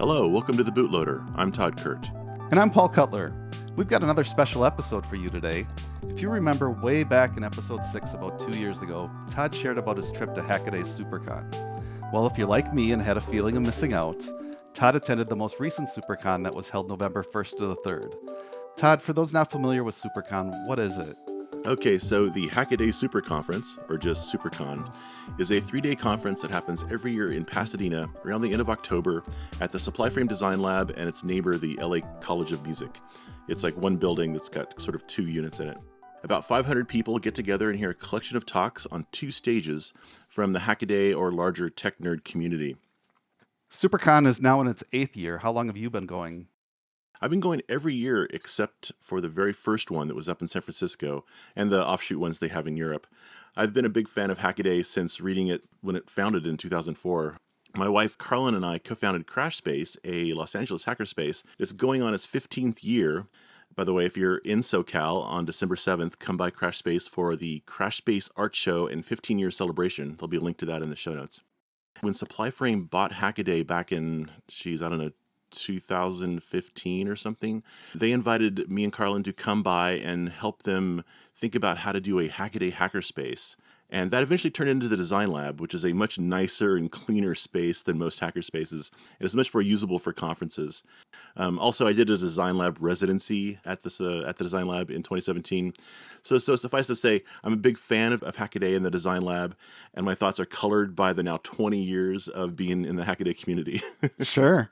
Hello, welcome to The Bootloader. I'm Todd Kurt. And I'm Paul Cutler. We've got another special episode for you today. If you remember way back in episode 6 about 2 years ago, Todd shared about his trip to Hackaday Supercon. Well, if you're like me and had a feeling of missing out, Todd attended the most recent Supercon that was held November 1st to the 3rd. Todd, for those not familiar with Supercon, what is it? Okay, so the Hackaday Super Conference, or just Supercon, is a 3-day conference that happens every year in Pasadena around the end of October at the Supply Frame Design Lab and its neighbor, the LA College of Music. It's like one building that's got sort of 2 units in it. About 500 people get together and hear a collection of talks on 2 stages from the Hackaday or larger tech nerd community. Supercon is now in its 8th year. How long have you been going? I've been going every year except for the very first one that was up in San Francisco and the offshoot ones they have in Europe. I've been a big fan of Hackaday since reading it when it founded in 2004. My wife, Carlin, and I co-founded CrashSpace, a Los Angeles hackerspace that's going on its 15th year. By the way, if you're in SoCal on December 7th, come by CrashSpace for the CrashSpace Art Show and 15-year celebration. There'll be a link to that in the show notes. When SupplyFrame bought Hackaday back in, 2015 or something, they invited me and Carlin to come by and help them think about how to do a Hackaday hackerspace. And that eventually turned into the Design Lab, which is a much nicer and cleaner space than most hackerspaces. It's much more usable for conferences. Also, I did a Design Lab residency at the Design Lab in 2017. So suffice to say, I'm a big fan of Hackaday and the Design Lab, and my thoughts are colored by the now 20 years of being in the Hackaday community. Sure.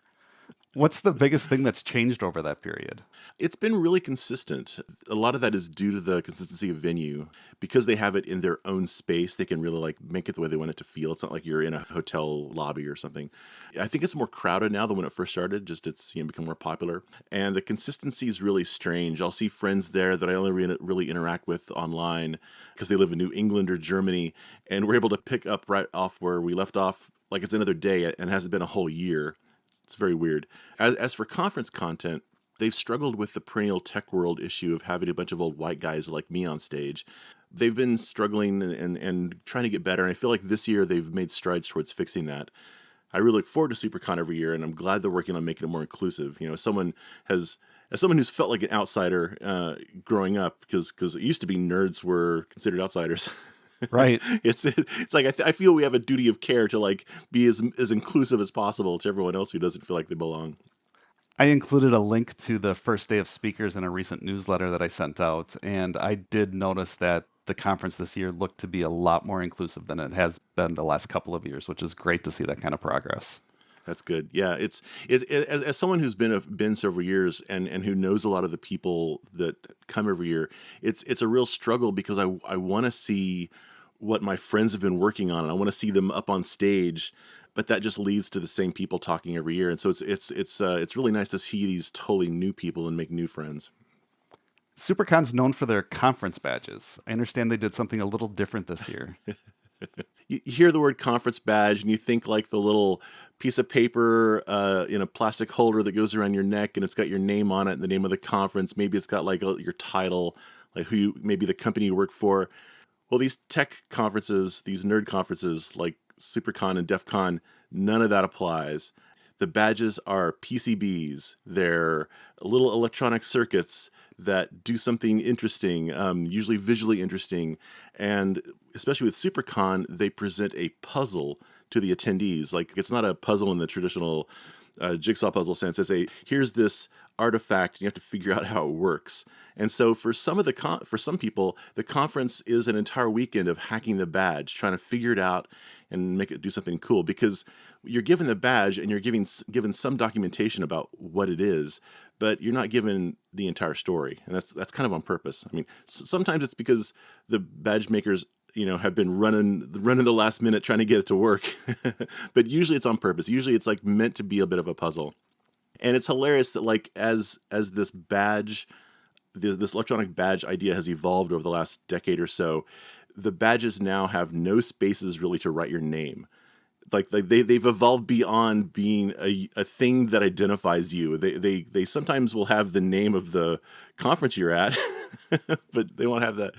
What's the biggest thing that's changed over that period? It's been really consistent. A lot of that is due to the consistency of venue. Because they have it in their own space, they can really make it the way they want it to feel. It's not like you're in a hotel lobby or something. I think it's more crowded now than when it first started. Just it's become more popular. And the consistency is really strange. I'll see friends there that I only really interact with online because they live in New England or Germany. And we're able to pick up right off where we left off like it's another day and it hasn't been a whole year. It's very weird. As for conference content, they've struggled with the perennial tech world issue of having a bunch of old white guys like me on stage. They've been struggling and trying to get better, and I feel like this year they've made strides towards fixing that. I really look forward to Supercon every year, and I'm glad they're working on making it more inclusive. As someone who's felt like an outsider growing up, because it used to be nerds were considered outsiders. Right. It's like I feel we have a duty of care to be as inclusive as possible to everyone else who doesn't feel like they belong. I included a link to the first day of speakers in a recent newsletter that I sent out, and I did notice that the conference this year looked to be a lot more inclusive than it has been the last couple of years, which is great to see that kind of progress. That's good. Yeah, as someone who's been several years and who knows a lot of the people that come every year, it's a real struggle because I want to see what my friends have been working on and I want to see them up on stage, but that just leads to the same people talking every year. And so it's really nice to see these totally new people and make new friends. Supercon's known for their conference badges. I understand they did something a little different this year. You hear the word conference badge and you think like the little piece of paper in a plastic holder that goes around your neck and it's got your name on it and the name of the conference. Maybe it's got your title, like maybe the company you work for. Well, these tech conferences, these nerd conferences like Supercon and DEF CON, none of that applies. The badges are PCBs. They're little electronic circuits that do something interesting, usually visually interesting. And especially with Supercon, they present a puzzle to the attendees. Like, it's not a puzzle in the traditional jigsaw puzzle sense. It's here's this artifact, and you have to figure out how it works. And so for some people, the conference is an entire weekend of hacking the badge, trying to figure it out and make it do something cool, because you're given the badge and you're given some documentation about what it is, but you're not given the entire story. And that's kind of on purpose. I mean, sometimes it's because the badge makers have been running the last minute trying to get it to work. But usually it's on purpose. Usually it's meant to be a bit of a puzzle. And it's hilarious that as this badge, this electronic badge idea has evolved over the last decade or so, the badges now have no spaces really to write your name. They've evolved beyond being a thing that identifies you. They sometimes will have the name of the conference you're at, but they won't have that.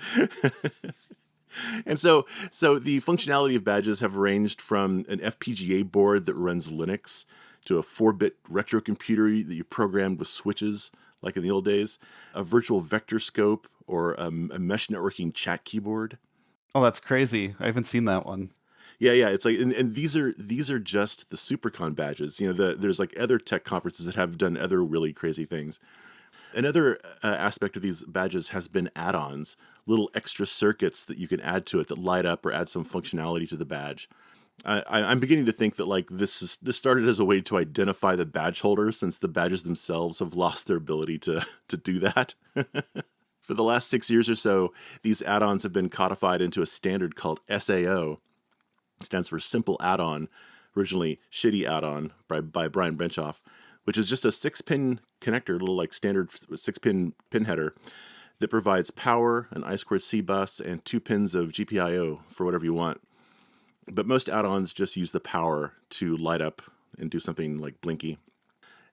And so the functionality of badges have ranged from an FPGA board that runs Linux to a 4-bit retro computer that you programmed with switches, like in the old days, a virtual vector scope, or a mesh networking chat keyboard. Oh, that's crazy. I haven't seen that one. Yeah. It's like, and these are just the Supercon badges. There's like other tech conferences that have done other really crazy things. Another aspect of these badges has been add-ons, little extra circuits that you can add to it that light up or add some functionality to the badge. I'm beginning to think that like this started as a way to identify the badge holder, since the badges themselves have lost their ability to do that. For the last 6 years or so, these add-ons have been codified into a standard called SAO. It stands for Simple Add-On, originally Shitty Add-On by Brian Benchoff, which is just a 6-pin connector, a little like standard 6-pin pin header that provides power, an I2C bus, and 2 pins of GPIO for whatever you want. But most add-ons just use the power to light up and do something like blinky.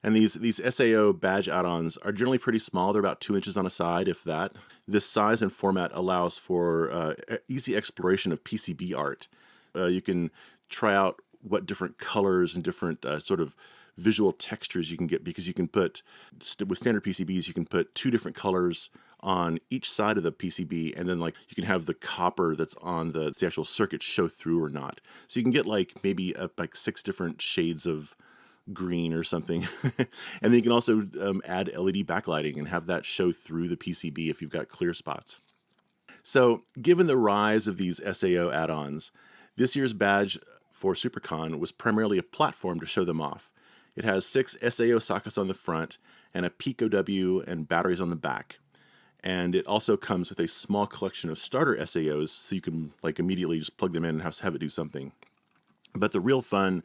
And these SAO badge add-ons are generally pretty small. They're about 2 inches on a side, if that. This size and format allows for easy exploration of PCB art. You can try out what different colors and different sort of visual textures you can get, because you can put, with standard PCBs, you can put 2 different colors on each side of the PCB, and then like you can have the copper that's on the actual circuit show through or not. So you can get like maybe like 6 different shades of green or something. And then you can also add LED backlighting and have that show through the PCB if you've got clear spots. So given the rise of these SAO add-ons, this year's badge for Supercon was primarily a platform to show them off. It has 6 SAO sockets on the front and a PicoW and batteries on the back. And it also comes with a small collection of starter SAOs, so you can like immediately just plug them in and have it do something. But the real fun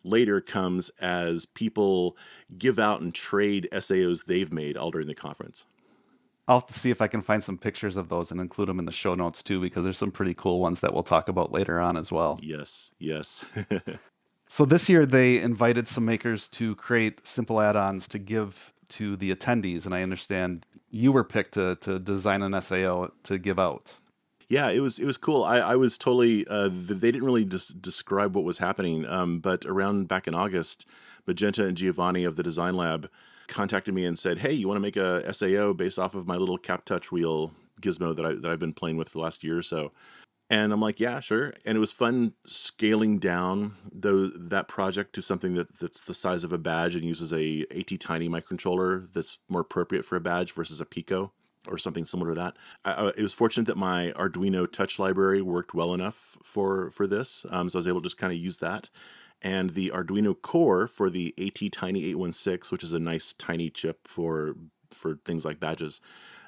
later comes as people give out and trade SAOs they've made all during the conference. I'll have to see if I can find some pictures of those and include them in the show notes too, because there's some pretty cool ones that we'll talk about later on as well. Yes. So this year they invited some makers to create simple add-ons to give to the attendees, and I understand you were picked to design an SAO to give out. Yeah, it was cool. I was totally. They didn't really describe what was happening, but around back in August, Magenta and Giovanni of the Design Lab contacted me and said, "Hey, you want to make a SAO based off of my little cap touch wheel gizmo that I've been playing with for the last year or so?" And I'm like, "Yeah, sure." And it was fun scaling down that project to something that's the size of a badge and uses a AT-Tiny microcontroller that's more appropriate for a badge versus a Pico or something similar to that. It was fortunate that my Arduino touch library worked well enough for this, so I was able to just kind of use that. And the Arduino core for the AT-Tiny 816, which is a nice tiny chip for things like badges,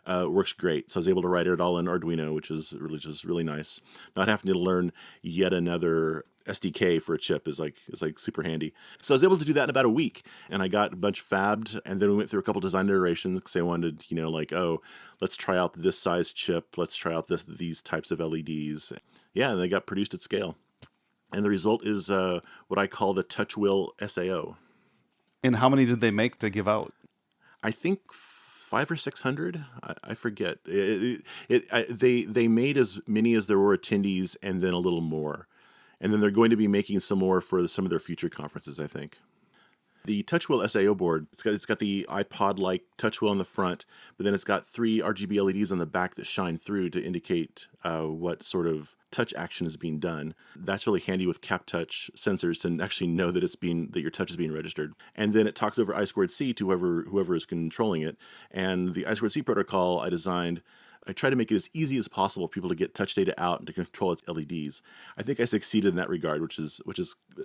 works great. So I was able to write it all in Arduino, which is really nice. Not having to learn yet another SDK for a chip is like super handy. So I was able to do that in about a week, and I got a bunch fabbed, and then we went through a couple design iterations because I wanted, like, oh, let's try out this size chip, let's try out these types of LEDs. Yeah, and they got produced at scale. And the result is what I call the touchwheel SAO. And how many did they make to give out? I think 500 or 600. I forget. They made as many as there were attendees, and then a little more. And then they're going to be making some more for some of their future conferences, I think. The touchwheel SAO board, it's got the iPod-like touchwheel on the front, but then it's got 3 RGB LEDs on the back that shine through to indicate what sort of touch action is being done. That's really handy with cap touch sensors to actually know that that your touch is being registered. And then it talks over I2C to whoever is controlling it. And the I2C protocol I try to make it as easy as possible for people to get touch data out and to control its LEDs. I think I succeeded in that regard, which is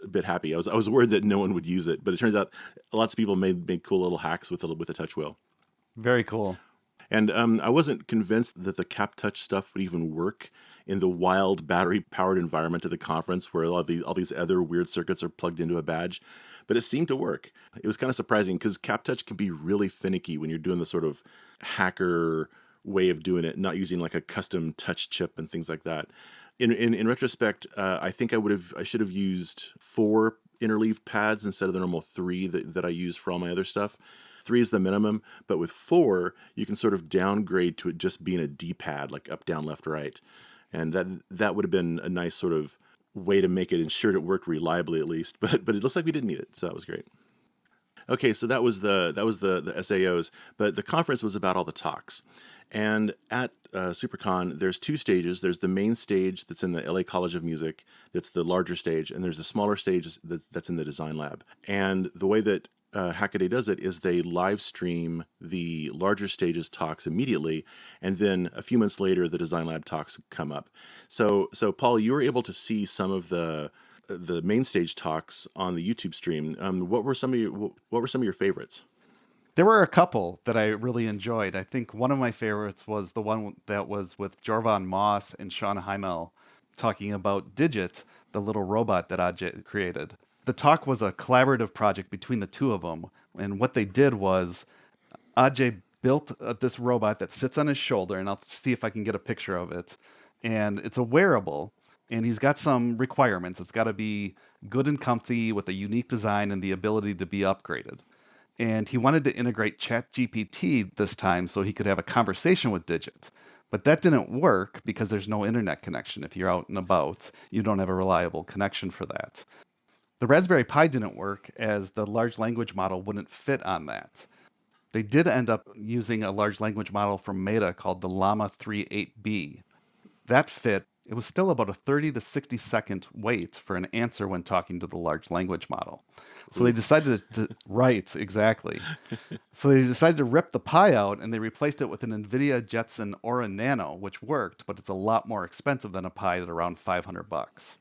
a bit happy. I was worried that no one would use it, but it turns out lots of people made cool little hacks with the touch wheel. Very cool. And I wasn't convinced that the cap touch stuff would even work in the wild battery-powered environment of the conference, where all these other weird circuits are plugged into a badge. But it seemed to work. It was kind of surprising because cap touch can be really finicky when you're doing the sort of hacker way of doing it, not using like a custom touch chip and things like that. In retrospect, I think I should have used 4 interleave pads instead of the normal 3 that I use for all my other stuff. 3 is the minimum, but with 4, you can sort of downgrade to it just being a D-pad, like up, down, left, right. And that would have been a nice sort of way to make it ensure it worked reliably at least. But it looks like we didn't need it, so that was great. Okay, so that was the SAOs, but the conference was about all the talks. And at Supercon, there's two stages. There's the main stage that's in the LA College of Music, that's the larger stage, and there's a smaller stage that's in the design lab. And the way that Hackaday does it is they live stream the larger stages talks immediately, and then a few months later, the design lab talks come up. So Paul, you were able to see some of the main stage talks on the YouTube stream. What were some of your favorites? There were a couple that I really enjoyed. I think one of my favorites was the one that was with Jorvan Moss and Sean Heimel talking about Digit, the little robot that Ajay created. The talk was a collaborative project between the two of them. And what they did was Ajay built this robot that sits on his shoulder, and I'll see if I can get a picture of it. And it's a wearable, and he's got some requirements. It's got to be good and comfy with a unique design and the ability to be upgraded. And he wanted to integrate ChatGPT this time so he could have a conversation with Digit. But that didn't work because there's no internet connection. If you're out and about, you don't have a reliable connection for that. The Raspberry Pi didn't work as the large language model wouldn't fit on that. They did end up using a large language model from Meta called the Llama 3.8b. That fit. It was still about a 30 to 60-second wait for an answer when talking to the large language model. So they Ooh. decided to, right, exactly. So they decided to rip the Pi out and they replaced it with an NVIDIA Jetson Aura Nano, which worked, but it's a lot more expensive than a Pi at around $500.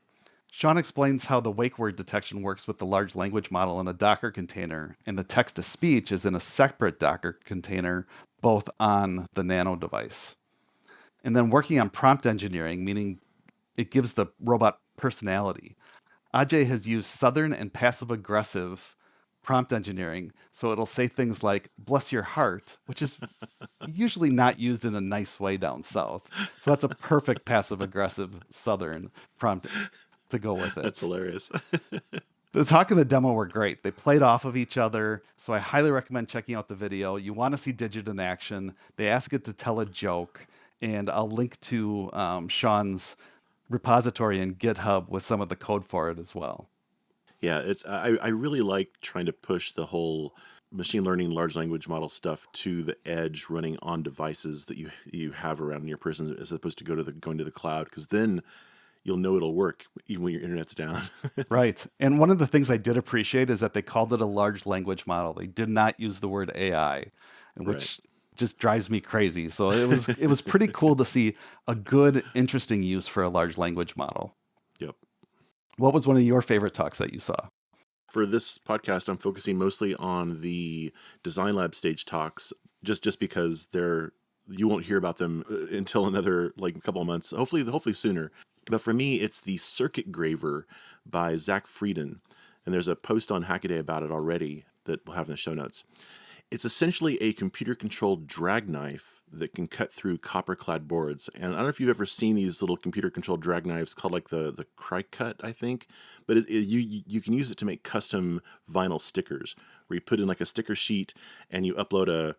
Sean explains how the wake word detection works with the large language model in a Docker container, and the text to speech is in a separate Docker container, both on the Nano device. And then working on prompt engineering, meaning it gives the robot personality. Ajay has used Southern and passive aggressive prompt engineering, so it'll say things like, bless your heart, which is usually not used in a nice way down south. So that's a perfect passive aggressive Southern prompt to go with That's it. hilarious. The talk and the demo were great. They played off of each other, so I highly recommend checking out the video. You want to see Digit in action. They ask it to tell a joke, and I'll link to Sean's repository in GitHub with some of the code for it as well. Yeah, I really like trying to push the whole machine learning large language model stuff to the edge, running on devices that you have around in your person, as opposed to going to the cloud, because then you'll know it'll work even when your internet's down. Right. And one of the things I did appreciate is that they called it a large language model. They did not use the word AI, Right. which just drives me crazy. So it was pretty cool to see a good, interesting use for a large language model. Yep. What was one of your favorite talks that you saw? For this podcast, I'm focusing mostly on the design lab stage talks, just because you won't hear about them until another like a couple of months, hopefully sooner. But for me, it's the CircuitGraver by Zach Frieden, and there's a post on Hackaday about it already that we'll have in the show notes. It's essentially a computer-controlled drag knife that can cut through copper-clad boards. And I don't know if you've ever seen these little computer-controlled drag knives called like the Cricut, I think. But you can use it to make custom vinyl stickers, where you put in like a sticker sheet and you upload a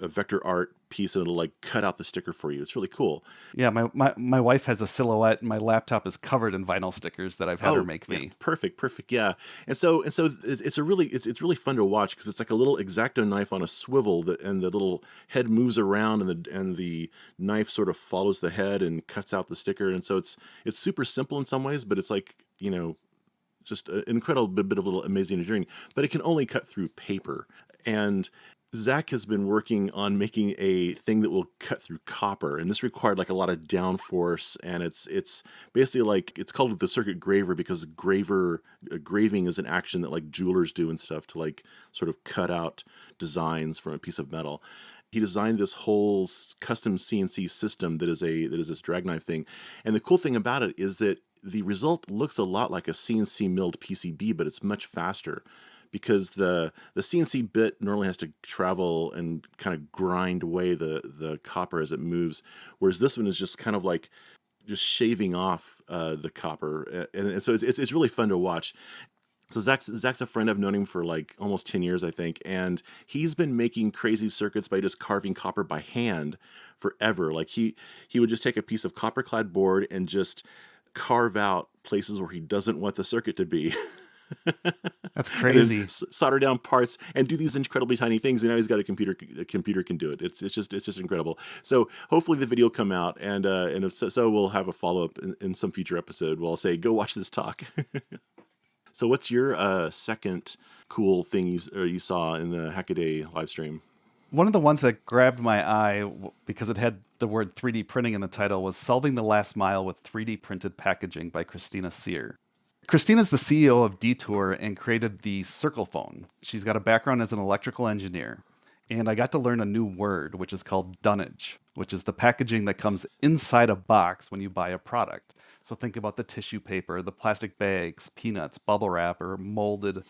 vector art piece and it'll like cut out the sticker for you. It's really cool. Yeah, my wife has a silhouette and my laptop is covered in vinyl stickers that I've had her Oh, make yeah, me. perfect, yeah. And so it's really fun to watch because it's like a little X-Acto knife on a swivel and the little head moves around and the knife sort of follows the head and cuts out the sticker. And so it's super simple in some ways, but it's like, just an incredible bit of little amazing engineering. But it can only cut through paper. And Zach has been working on making a thing that will cut through copper, and this required like a lot of downforce. And it's basically like it's called the CircuitGraver because graving is an action that like jewelers do and stuff to like sort of cut out designs from a piece of metal. He designed this whole custom CNC system that is this drag knife thing, and the cool thing about it is that the result looks a lot like a CNC milled PCB, but it's much faster because the CNC bit normally has to travel and kind of grind away the copper as it moves, whereas this one is just kind of like just shaving off the copper, and so it's really fun to watch. So Zach's a friend. I've known him for like almost 10 years, I think, and he's been making crazy circuits by just carving copper by hand forever. Like he would just take a piece of copper clad board and just carve out places where he doesn't want the circuit to be. That's And then crazy. solder down parts and do these incredibly tiny things. And now he's got a computer. A computer can do it. It's just incredible. So hopefully the video will come out, and if so, we'll have a follow up in some future episode. Where I'll say, go watch this talk. So what's your second cool thing you saw in the Hackaday live stream? One of the ones that grabbed my eye because it had the word 3D printing in the title was Solving the Last Mile with 3D Printed Packaging by Christina Sear. Christina's the CEO of Detour and created the Circle Phone. She's got a background as an electrical engineer. And I got to learn a new word, which is called dunnage, which is the packaging that comes inside a box when you buy a product. So think about the tissue paper, the plastic bags, peanuts, bubble wrap, or molded,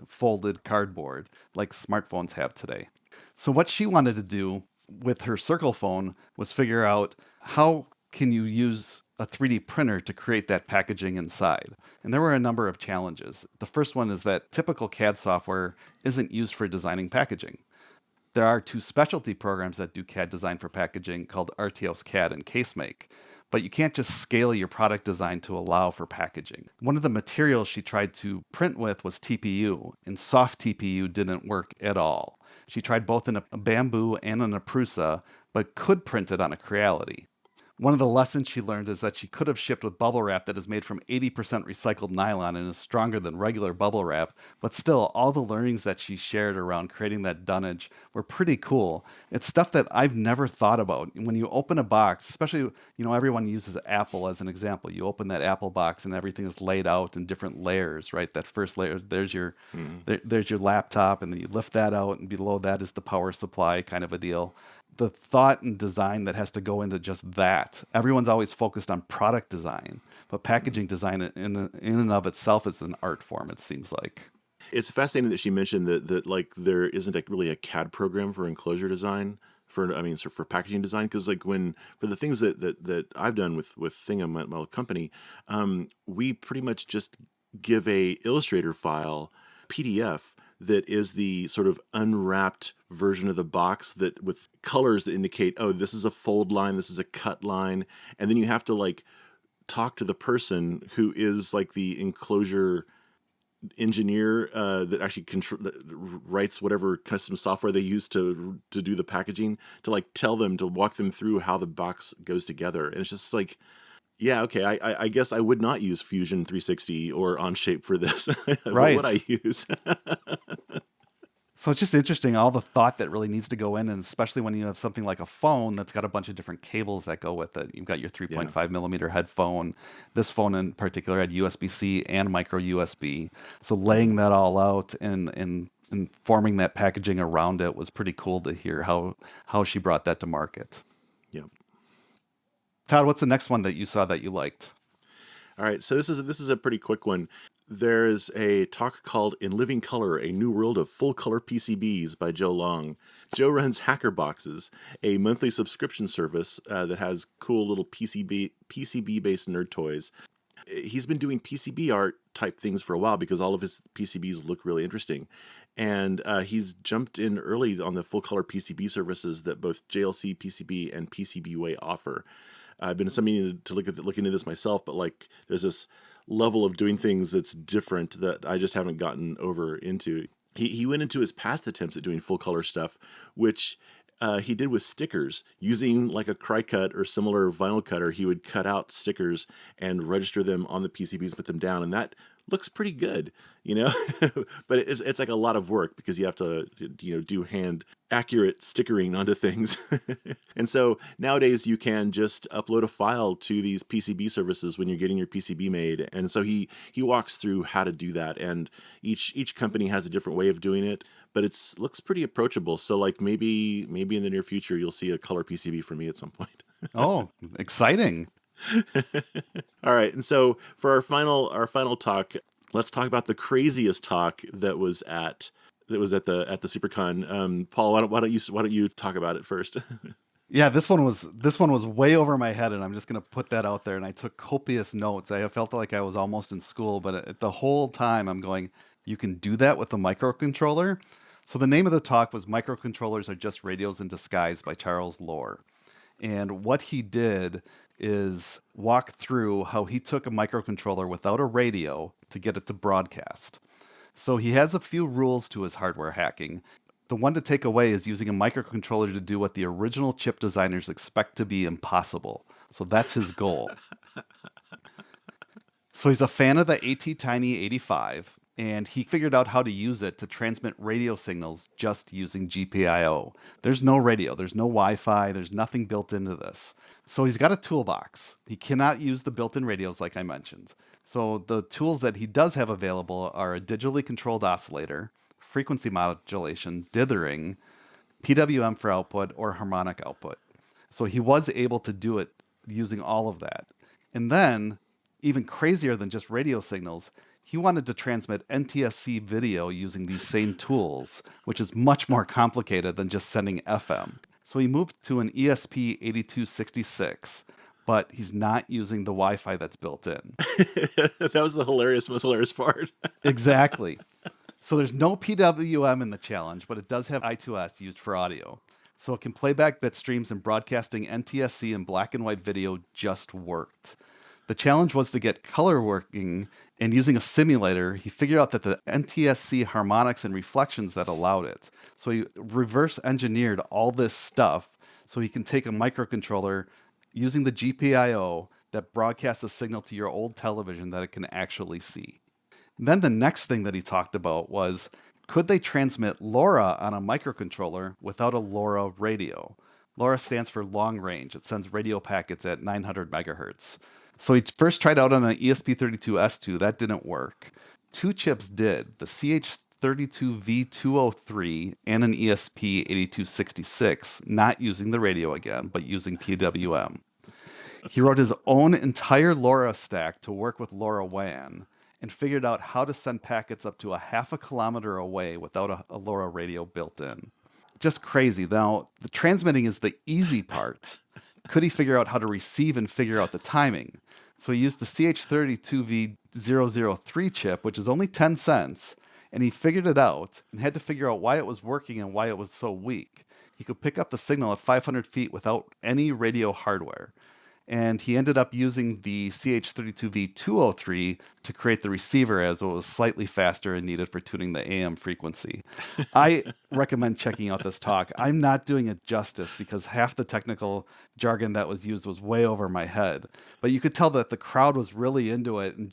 folded cardboard like smartphones have today. So what she wanted to do with her Circle Phone was figure out how can you use a 3D printer to create that packaging inside. And there were a number of challenges. The first one is that typical CAD software isn't used for designing packaging. There are two specialty programs that do CAD design for packaging called RTOS CAD and CaseMake, but you can't just scale your product design to allow for packaging. One of the materials she tried to print with was TPU, and soft TPU didn't work at all. She tried both in a bamboo and in a prusa, but could print it on a Creality. One of the lessons she learned is that she could have shipped with bubble wrap that is made from 80% recycled nylon and is stronger than regular bubble wrap, but still, all the learnings that she shared around creating that dunnage were pretty cool. It's stuff that I've never thought about. When you open a box, especially, everyone uses Apple as an example. You open that Apple box and everything is laid out in different layers, right? That first layer, Mm. there's your laptop, and then you lift that out, and below that is the power supply kind of a deal. The thought and design that has to go into just that. Everyone's always focused on product design, but packaging design in and of itself is an art form, it seems like. It's fascinating that she mentioned that like there isn't really a CAD program for enclosure design for packaging design, because like when for the things that I've done with Thingam, my company, we pretty much just give a Illustrator file PDF that is the sort of unwrapped version of the box that with colors that indicate, oh, this is a fold line, this is a cut line, and then you have to like talk to the person who is like the enclosure engineer that actually that writes whatever custom software they use to do the packaging, to like tell them to walk them through how the box goes together. And it's just like, yeah, okay, I guess I would not use Fusion 360 or Onshape for this. What would Right. I use? So it's just interesting all the thought that really needs to go in, and especially when you have something like a phone that's got a bunch of different cables that go with it. You've got your Yeah. 3.5 millimeter headphone. This phone in particular had USB-C and micro USB. So Hmm. laying that all out and forming that packaging around it was pretty cool to hear how she brought that to market. Yeah. Todd, what's the next one that you saw that you liked? All right, so this is a pretty quick one. There's a talk called "In Living Color: A New World of Full Color PCBs" by Joe Long. Joe runs Hacker Boxes, a monthly subscription service that has cool little PCB based nerd toys. He's been doing PCB art type things for a while because all of his PCBs look really interesting, and he's jumped in early on the full color PCB services that both JLC PCB and PCBWay offer. I've been something to look into this myself, but like there's this level of doing things that's different that I just haven't gotten over into. He went into his past attempts at doing full color stuff, which he did with stickers using like a Cricut or similar vinyl cutter. He would cut out stickers and register them on the PCBs, put them down, and that looks pretty good, you know. But it's like a lot of work because you have to do hand accurate stickering onto things. And so nowadays you can just upload a file to these PCB services when you're getting your PCB made. And so he walks through how to do that, and each company has a different way of doing it, but it's looks pretty approachable. So like maybe in the near future you'll see a color PCB for me at some point. Oh, exciting. All right, and so for our final talk, let's talk about the craziest talk that was at the Supercon. Paul, why don't you talk about it first? Yeah, this one was way over my head, and I'm just gonna put that out there. And I took copious notes. I felt like I was almost in school, but the whole time I'm going, you can do that with a microcontroller. So the name of the talk was "Microcontrollers Are Just Radios in Disguise" by Charles Lohr. And what he did is walk through how he took a microcontroller without a radio to get it to broadcast. So he has a few rules to his hardware hacking. The one to take away is using a microcontroller to do what the original chip designers expect to be impossible. So that's his goal. So he's a fan of the AT-Tiny 85, and he figured out how to use it to transmit radio signals just using GPIO. There's no radio, there's no Wi-Fi, there's nothing built into this. So he's got a toolbox. He cannot use the built-in radios like I mentioned. So the tools that he does have available are a digitally controlled oscillator, frequency modulation, dithering, PWM for output, or harmonic output. So he was able to do it using all of that. And then, even crazier than just radio signals, he wanted to transmit NTSC video using these same tools, which is much more complicated than just sending FM. So he moved to an ESP8266, but he's not using the Wi-Fi that's built in. That was the most hilarious part. Exactly. So there's no PWM in the challenge, but it does have I2S used for audio. So it can play back bit streams, and broadcasting NTSC and black and white video just worked. The challenge was to get color working, and using a simulator, he figured out that the NTSC harmonics and reflections that allowed it. So he reverse engineered all this stuff so he can take a microcontroller using the GPIO that broadcasts a signal to your old television that it can actually see. Then the next thing that he talked about was, could they transmit LoRa on a microcontroller without a LoRa radio? LoRa stands for long range. It sends radio packets at 900 megahertz. So he first tried out on an ESP32S2. That didn't work. Two chips did, the CH32V203 and an ESP8266, not using the radio again, but using PWM. He wrote his own entire LoRa stack to work with LoRaWAN, and figured out how to send packets up to a half a kilometer away without a LoRa radio built in. Just crazy. Now, the transmitting is the easy part. Could he figure out how to receive and figure out the timing? So he used the CH32V003 chip, which is only 10 cents, and he figured it out and had to figure out why it was working and why it was so weak. He could pick up the signal at 500 feet without any radio hardware. And he ended up using the CH32V203 to create the receiver, as it was slightly faster and needed for tuning the AM frequency. I recommend checking out this talk. I'm not doing it justice because half the technical jargon that was used was way over my head. But you could tell that the crowd was really into it, and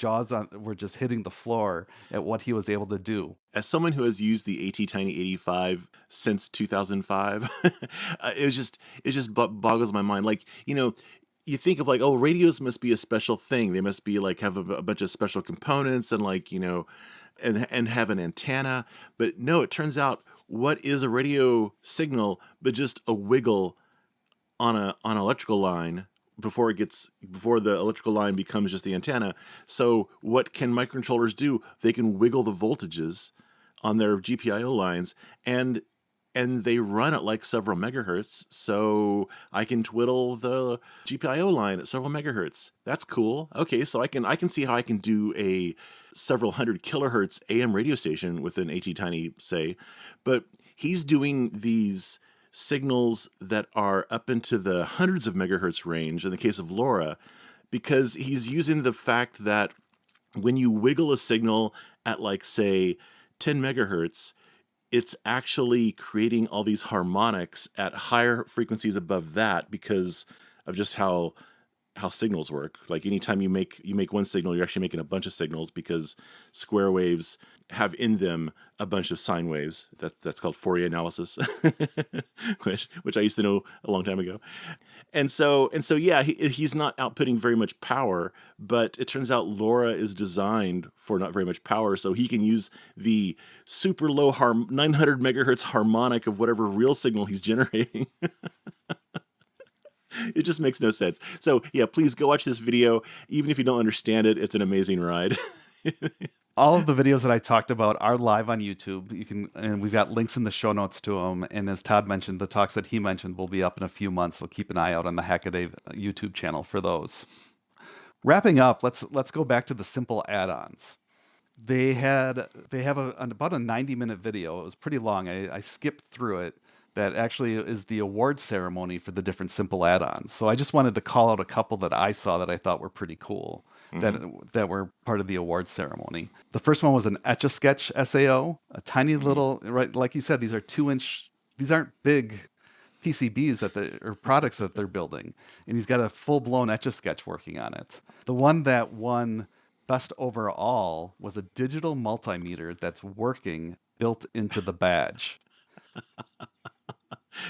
were just hitting the floor at what he was able to do. As someone who has used the AT-Tiny 85 since 2005, it just boggles my mind. Like, you think of like, oh, radios must be a special thing. They must be like have a bunch of special components and like, and have an antenna. But no, it turns out, what is a radio signal but just a wiggle on an electrical line before the electrical line becomes just the antenna. So what can microcontrollers do? They can wiggle the voltages on their GPIO lines, and they run at like several megahertz, so I can twiddle the GPIO line at several megahertz. That's cool. Okay, so I can see how I can do a several hundred kilohertz AM radio station with an AT-Tiny, say, but he's doing these signals that are up into the hundreds of megahertz range in the case of LoRa, because he's using the fact that when you wiggle a signal at like, say, 10 megahertz, it's actually creating all these harmonics at higher frequencies above that because of just how signals work. Like anytime you make one signal, you're actually making a bunch of signals because square waves have in them a bunch of sine waves. That's called Fourier analysis, which I used to know a long time ago. And so yeah, he's not outputting very much power, but it turns out LoRa is designed for not very much power, so he can use the super low 900 megahertz harmonic of whatever real signal he's generating. It just makes no sense. So yeah, please go watch this video. Even if you don't understand it, it's an amazing ride. All of the videos that I talked about are live on YouTube. And we've got links in the show notes to them. And as Todd mentioned, the talks that he mentioned will be up in a few months. So keep an eye out on the Hackaday YouTube channel for those. Wrapping up, let's go back to the simple add-ons. They have about a 90-minute video. It was pretty long. I skipped through it, that actually is the award ceremony for the different simple add-ons. So I just wanted to call out a couple that I saw that I thought were pretty cool that Hmm. that were part of the award ceremony. The first one was an Etch-a-Sketch SAO, a tiny Hmm. little, right, like you said, these are 2-inch, these aren't big PCBs that they or products that they're building, and he's got a full-blown Etch-a-Sketch working on it. The one that won best overall was a digital multimeter that's working built into the badge.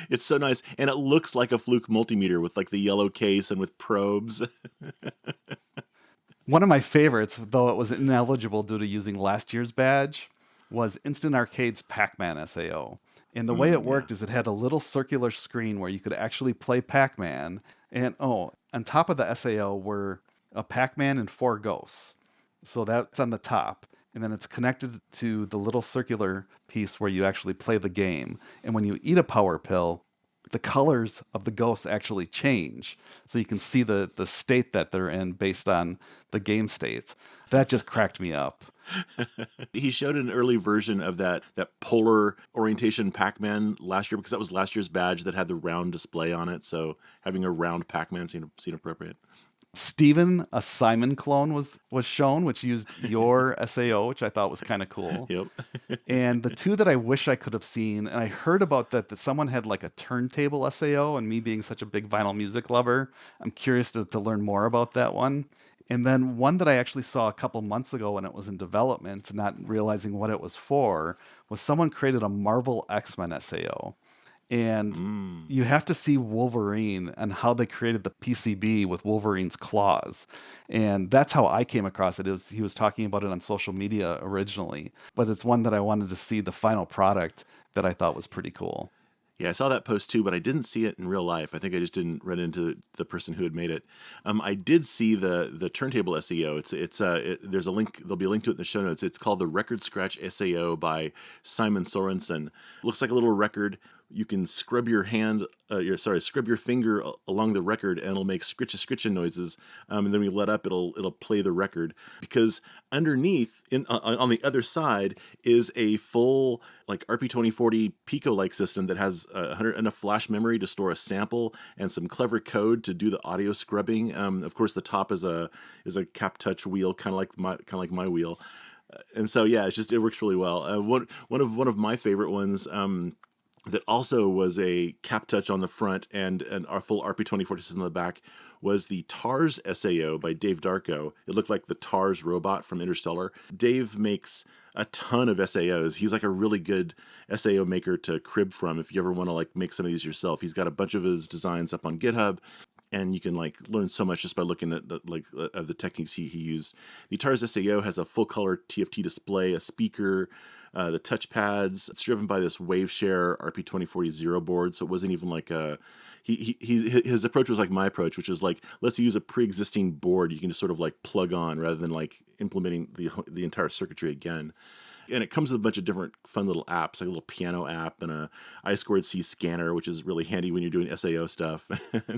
It's so nice, and it looks like a Fluke multimeter with like the yellow case and with probes. One of my favorites, though it was ineligible due to using last year's badge, was Instant Arcade's Pac-Man SAO. And the way it Yeah. worked is it had a little circular screen where you could actually play Pac-Man. And on top of the SAO were a Pac-Man and 4 ghosts. So that's on the top. And then it's connected to the little circular piece where you actually play the game. And when you eat a power pill, the colors of the ghosts actually change. So you can see the state that they're in based on the game state. That just cracked me up. He showed an early version of that polar orientation Pac-Man last year because that was last year's badge that had the round display on it. So having a round Pac-Man seemed appropriate. Steven, a Simon clone, was shown, which used your SAO, which I thought was kind of cool. Yep. And the two that I wish I could have seen, and I heard about that someone had like a turntable SAO, and me being such a big vinyl music lover, I'm curious to learn more about that one. And then one that I actually saw a couple months ago when it was in development, not realizing what it was for, was someone created a Marvel X-Men SAO. And Mm. you have to see Wolverine and how they created the PCB with Wolverine's claws. And that's how I came across it. He was talking about it on social media originally, but it's one that I wanted to see the final product that I thought was pretty cool. Yeah, I saw that post too, but I didn't see it in real life. I think I just didn't run into the person who had made it. I did see the turntable SEO. There's a link. There'll be a link to it in the show notes. It's called the Record Scratch SAO by Simon Sorensen. Looks like a little record. You can scrub your scrub your finger along the record, and it'll make scritchin' noises. And then when you let up, it'll play the record. Because underneath, on the other side, is a full like RP2040 Pico-like system that has 100 enough flash memory to store a sample and some clever code to do the audio scrubbing. Of course, the top is a cap touch wheel, kind of like my wheel. And so yeah, it works really well. One of my favorite ones. That also was a cap touch on the front and our full RP2040 system on the back was the TARS SAO by Dave Darko. It looked like the TARS robot from Interstellar. Dave makes a ton of SAOs. He's like a really good SAO maker to crib from if you ever want to like make some of these yourself. He's got a bunch of his designs up on GitHub, and you can like learn so much just by looking at of the techniques he used. The TARS SAO has a full color TFT display, a speaker, the touchpads. It's driven by this WaveShare RP2040 Zero board, so it wasn't even like a. His approach was like my approach, which is like let's use a pre-existing board you can just sort of like plug on rather than like implementing the entire circuitry again. And it comes with a bunch of different fun little apps, like a little piano app and a I2C scanner, which is really handy when you're doing SAO stuff.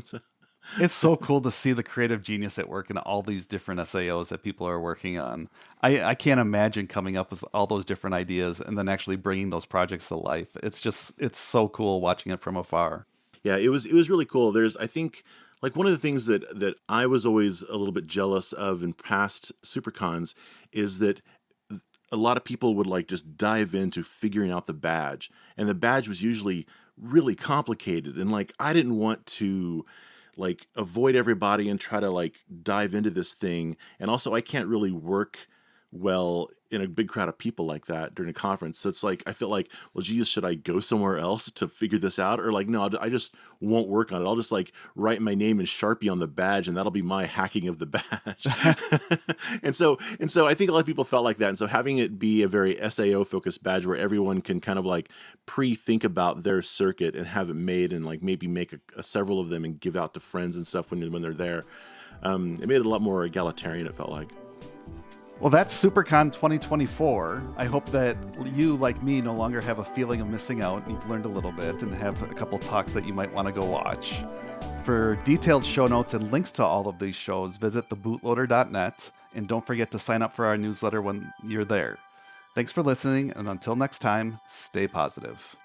So, It's so cool to see the creative genius at work in all these different SAOs that people are working on. I can't imagine coming up with all those different ideas and then actually bringing those projects to life. It's so cool watching it from afar. yeah, it was really cool. There's I think like one of the things that I was always a little bit jealous of in past Supercons is that a lot of people would like just dive into figuring out the badge, and the badge was usually really complicated, and like I didn't want to like avoid everybody and try to like dive into this thing, and also I can't really work well in a big crowd of people like that during a conference. So it's like I feel like, well, geez, should I go somewhere else to figure this out, or like no, I just won't work on it. I'll just like write my name in Sharpie on the badge, and that'll be my hacking of the badge. and so I think a lot of people felt like that. And so having it be a very SAO focused badge where everyone can kind of like pre-think about their circuit and have it made, and like maybe make several of them and give out to friends and stuff when they're there. It made it a lot more egalitarian. It felt like. Well, that's Supercon 2024. I hope that you, like me, no longer have a feeling of missing out and you've learned a little bit and have a couple talks that you might want to go watch. For detailed show notes and links to all of these shows, visit thebootloader.net, and don't forget to sign up for our newsletter when you're there. Thanks for listening, and until next time, stay positive.